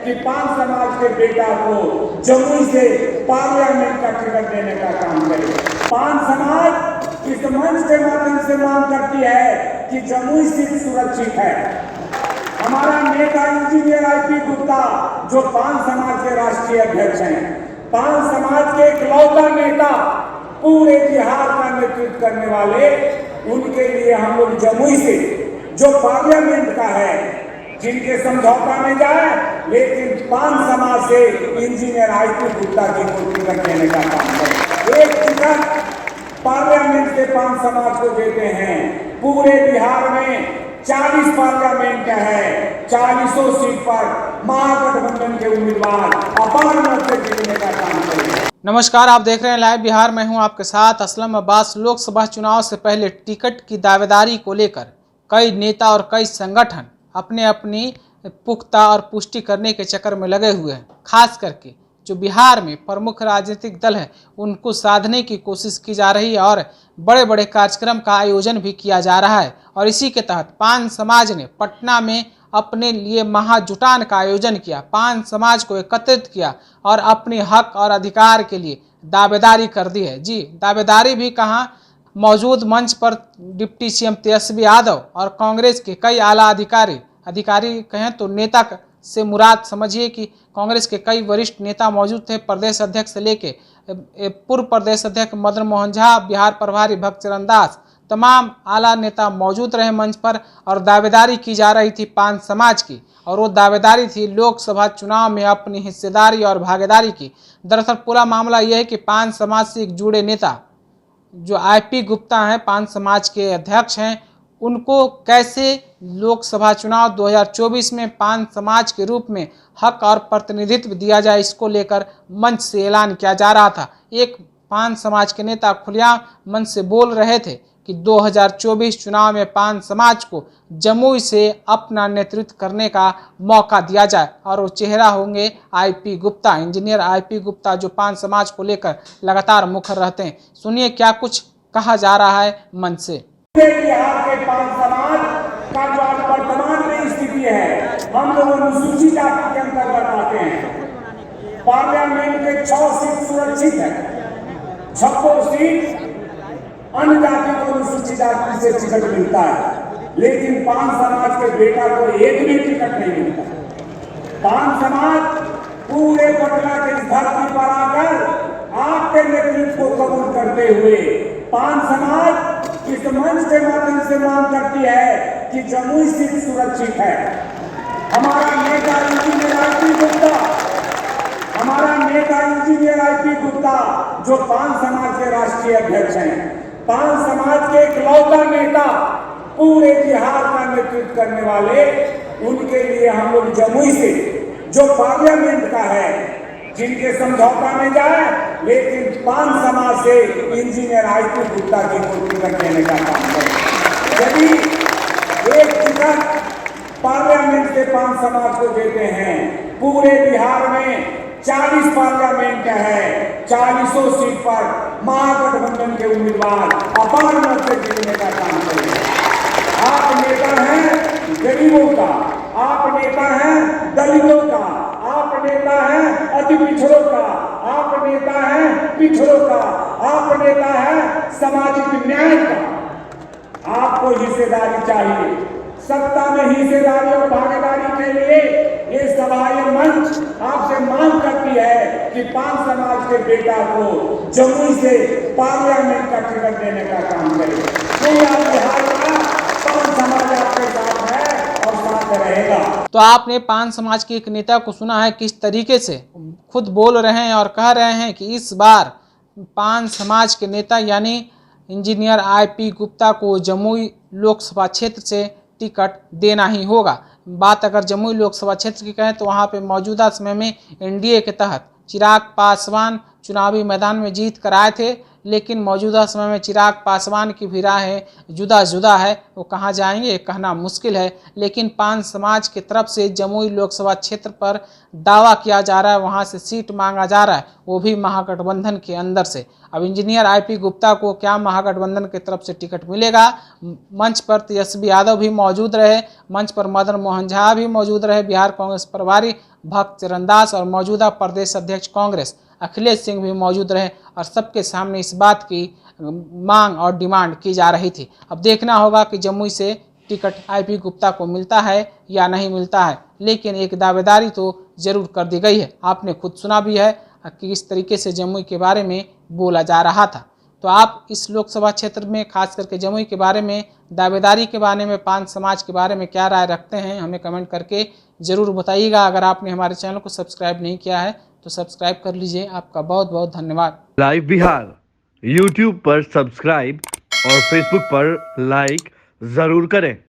कि पान समाज के बेटा को जमुई से पार्लियामेंट का टिकट देने का काम करे। पान समाज इस मंच के माध्यम से मांग करती है कि जमुई सीट सुरक्षित है। हमारा नेता इंजीनियर आईपी गुप्ता जो पान समाज के राष्ट्रीय अध्यक्ष हैं, पान समाज के इकलौता नेता, पूरे बिहार का नेतृत्व करने वाले, उनके लिए हम लोग जमुई से जो पार्लियामेंट का है, जिनके समझौता में जाए, लेकिन पान समाज से इंजीनियर आईपी गुप्ता जी को टिकट देने का काम करें। एक टिकट पार्लियामेंट से पान समाज को देते हैं। पूरे बिहार में 40 पार्लियामेंट है, 40 सीट पर महागठबंधन के उम्मीदवार अपार मत से जीतने का काम करेंगे। नमस्कार, आप देख रहे हैं लाइव बिहार। मैं हूं आपके साथ असलम अब्बास। लोकसभा चुनाव से पहले टिकट की दावेदारी को लेकर कई नेता और कई संगठन अपने अपनी पुख्ता और पुष्टि करने के चक्कर में लगे हुए हैं। खास करके जो बिहार में प्रमुख राजनीतिक दल है, उनको साधने की कोशिश की जा रही है और बड़े बड़े कार्यक्रम का आयोजन भी किया जा रहा है। और इसी के तहत पान समाज ने पटना में अपने लिए महाजुटान का आयोजन किया, पान समाज को एकत्रित किया और अपने हक और अधिकार के लिए दावेदारी कर दी है। जी, दावेदारी भी कहाँ, मौजूद मंच पर डिप्टी सीएम तेजस्वी यादव और कांग्रेस के कई आला अधिकारी कहें तो नेता से मुराद समझिए कि कांग्रेस के कई वरिष्ठ नेता मौजूद थे। प्रदेश अध्यक्ष से लेके पूर्व प्रदेश अध्यक्ष मदन मोहन झा, बिहार प्रभारी भक्त चरण दास, तमाम आला नेता मौजूद रहे मंच पर और दावेदारी की जा रही थी पान समाज की। और वो दावेदारी थी लोकसभा चुनाव में अपनी हिस्सेदारी और भागीदारी की। दरअसल पूरा मामला यह है कि पान समाज से एक जुड़े नेता जो आईपी गुप्ता हैं, पान समाज के अध्यक्ष हैं, उनको कैसे लोकसभा चुनाव 2024 में पान समाज के रूप में हक और प्रतिनिधित्व दिया जाए, इसको लेकर मंच से ऐलान किया जा रहा था। एक पान समाज के नेता खुलेआम मंच से बोल रहे थे कि 2024 चुनाव में पान समाज को जमुई से अपना नेतृत्व करने का मौका दिया जाए। और वो चेहरा होंगे IP Gupta, engineer IP Gupta, जो पान समाज को लेकर लगातार मुखर रहते हैं। सुनिए क्या कुछ कहा जा रहा है मंच से। बिहार के पान समाज का जो आज वर्तमान में स्थिति है, हम लोग अनुसूचित जाति के अंतर्गत आते हैं। पार्लियामेंट के 6 सीट सुरक्षित है, 6 सीट अन्य जाति को अनुसूचित जाति से टिकट मिलता है, लेकिन पान समाज के बेटा को एक भी टिकट नहीं मिलता। पान समाज पूरे पटना के इस धरती पर आकर आपके नेतृत्व को कबूल करते हुए पान समाज इस मंच के माध्यम से मांग करती है कि जमुई सीट सुरक्षित है। हमारा नेता इंजीनियर आईपी गुप्ता जो पान समाज के राष्ट्रीय अध्यक्ष हैं, पान समाज के इकलौता नेता, पूरे बिहार का नेतृत्व करने वाले, उनके लिए हम लोग जमुई से जो पार्लियामेंट का है, जिनके समझौता में जाए, लेकिन पान समाज से इंजीनियर आईपी गुप्ता जी को टिकट देने का काम करें। यदि एक टिकट पार्लियामेंट से पान समाज को देते हैं, पूरे बिहार में 40 पार्लियामेंट है, 40 सीट पर महागठबंधन के उम्मीदवार अपार मत से जीतने का काम करेंगे। आप नेता हैं गरीबों का, आप नेता हैं दलितों का, आप नेता हैं अति पिछड़ों का, आप नेता हैं पिछड़ों का, आप नेता हैं सामाजिक न्याय का। आपको हिस्सेदारी चाहिए। सत्ता में हिस्सेदारी और भागीदारी के लिए ये सभा, ये मंच आपसे मांग करती है कि पान समाज के बेटा को जमुई से पार्लियामेंट का टिकट देने का काम करें। बिहार का पान समाज आपके साथ है और साथ रहेगा। तो आपने पान समाज के एक नेता को सुना है किस तरीके से खुद बोल रहे हैं और कह रहे हैं कि इस बार पान समाज के नेता यानी इंजीनियर आईपी गुप्ता को जमुई लोकसभा क्षेत्र से टिकट देना ही होगा। बात अगर जमुई लोकसभा क्षेत्र की कहें तो वहाँ पे मौजूदा समय में एनडीए के तहत चिराग पासवान चुनावी मैदान में जीत कर आए थे, लेकिन मौजूदा समय में चिराग पासवान की भी राहें जुदा जुदा है। वो कहाँ जाएंगे कहना मुश्किल है, लेकिन पान समाज की तरफ से जमुई लोकसभा क्षेत्र पर दावा किया जा रहा है, वहाँ से सीट मांगा जा रहा है, वो भी महागठबंधन के अंदर से। अब इंजीनियर IP गुप्ता को क्या महागठबंधन की तरफ से टिकट मिलेगा? मंच पर तेजस्वी यादव भी मौजूद रहे, मंच पर मदन मोहन झा भी मौजूद रहे, बिहार कांग्रेस प्रभारी भक्त चरणदास और मौजूदा प्रदेश अध्यक्ष कांग्रेस अखिलेश सिंह भी मौजूद रहे और सबके सामने इस बात की मांग और डिमांड की जा रही थी। अब देखना होगा कि जमुई से टिकट IP गुप्ता को मिलता है या नहीं मिलता है, लेकिन एक दावेदारी तो जरूर कर दी गई है। आपने खुद सुना भी है कि इस तरीके से जमुई के बारे में बोला जा रहा था। तो आप इस लोकसभा क्षेत्र में खास करके जमुई के बारे में, दावेदारी के बारे में, पान समाज के बारे में क्या राय रखते हैं, हमें कमेंट करके ज़रूर बताइएगा। अगर आपने हमारे चैनल को सब्सक्राइब नहीं किया है तो सब्सक्राइब कर लीजिए। आपका बहुत बहुत धन्यवाद। लाइव बिहार YouTube पर सब्सक्राइब और Facebook पर लाइक जरूर करें।